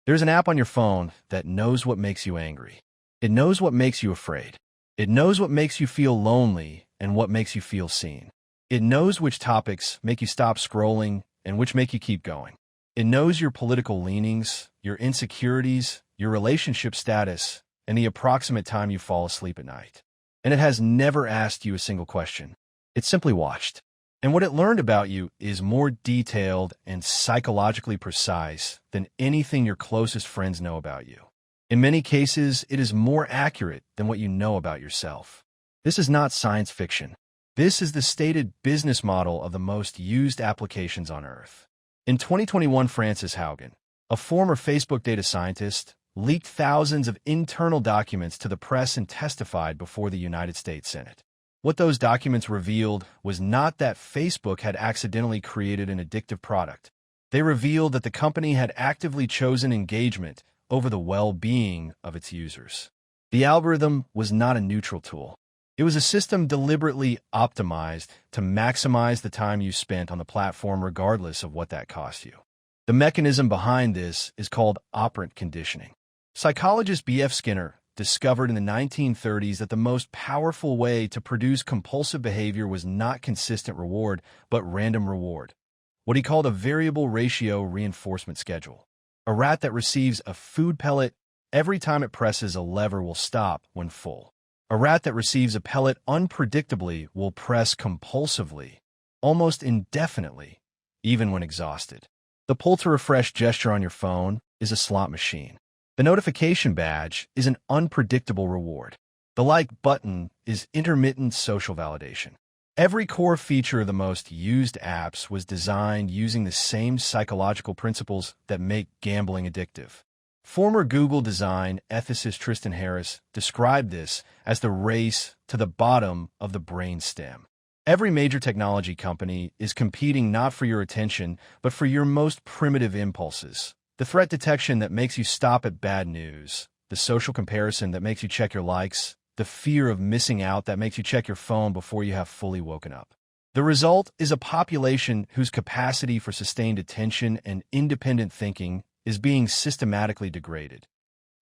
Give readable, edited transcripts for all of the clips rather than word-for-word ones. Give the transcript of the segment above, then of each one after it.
There's an app on your phone that knows what makes you angry. It knows what makes you afraid. It knows what makes you feel lonely and what makes you feel seen. It knows which topics make you stop scrolling and which make you keep going. It knows your political leanings, your insecurities, your relationship status, and the approximate time you fall asleep at night. And it has never asked you a single question. It simply watched. And what it learned about you is more detailed and psychologically precise than anything your closest friends know about you. In many cases, it is more accurate than what you know about yourself. This is not science fiction. This is the stated business model of the most used applications on Earth. In 2021, Frances Haugen, a former Facebook data scientist, leaked thousands of internal documents to the press and testified before the United States Senate. What those documents revealed was not that Facebook had accidentally created an addictive product. They revealed that the company had actively chosen engagement over the well-being of its users. The algorithm was not a neutral tool. It was a system deliberately optimized to maximize the time you spent on the platform regardless of what that cost you. The mechanism behind this is called operant conditioning. Psychologist B.F. Skinner discovered in the 1930s that the most powerful way to produce compulsive behavior was not consistent reward, but random reward. What he called a variable ratio reinforcement schedule. A rat that receives a food pellet every time it presses a lever will stop when full. A rat that receives a pellet unpredictably will press compulsively, almost indefinitely, even when exhausted. The pull-to-refresh gesture on your phone is a slot machine. The notification badge is an unpredictable reward. The like button is intermittent social validation. Every core feature of the most used apps was designed using the same psychological principles that make gambling addictive. Former Google design ethicist Tristan Harris described this as the race to the bottom of the brain stem. Every major technology company is competing not for your attention, but for your most primitive impulses. The threat detection that makes you stop at bad news, the social comparison that makes you check your likes, the fear of missing out that makes you check your phone before you have fully woken up. The result is a population whose capacity for sustained attention and independent thinking is being systematically degraded,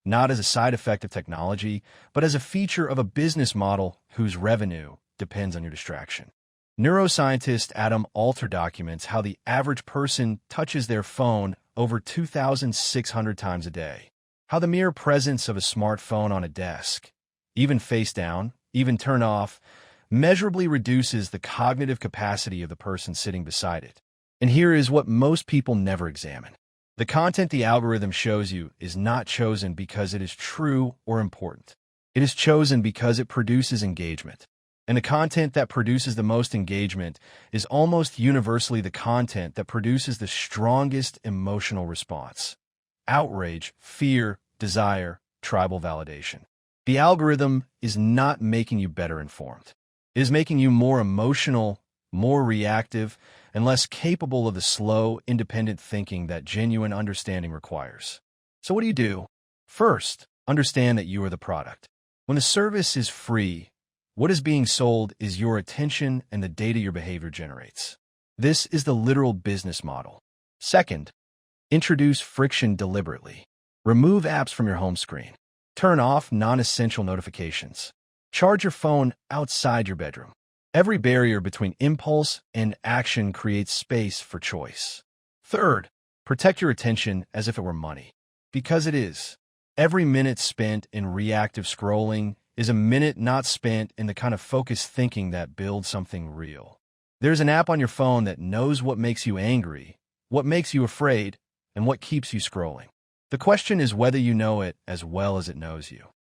not as a side effect of technology, but as a feature of a business model whose revenue depends on your distraction. Neuroscientist Adam Alter documents how the average person touches their phone over 2,600 times a day. How the mere presence of a smartphone on a desk, even face down, even turn off, measurably reduces the cognitive capacity of the person sitting beside it. And here is what most people never examine. The content the algorithm shows you is not chosen because it is true or important. It is chosen because it produces engagement. And the content that produces the most engagement is almost universally the content that produces the strongest emotional response. Outrage, fear, desire, tribal validation. The algorithm is not making you better informed. It is making you more emotional, more reactive, and less capable of the slow, independent thinking that genuine understanding requires. So what do? First, understand that you are the product. When the service is free, what is being sold is your attention and the data your behavior generates. This is the literal business model. Second, introduce friction deliberately. Remove apps from your home screen. Turn off non-essential notifications. Charge your phone outside your bedroom. Every barrier between impulse and action creates space for choice. Third, protect your attention as if it were money. Because it is. Every minute spent in reactive scrolling is a minute not spent in the kind of focused thinking that builds something real. There's an app on your phone that knows what makes you angry, what makes you afraid, and what keeps you scrolling. The question is whether you know it as well as it knows you.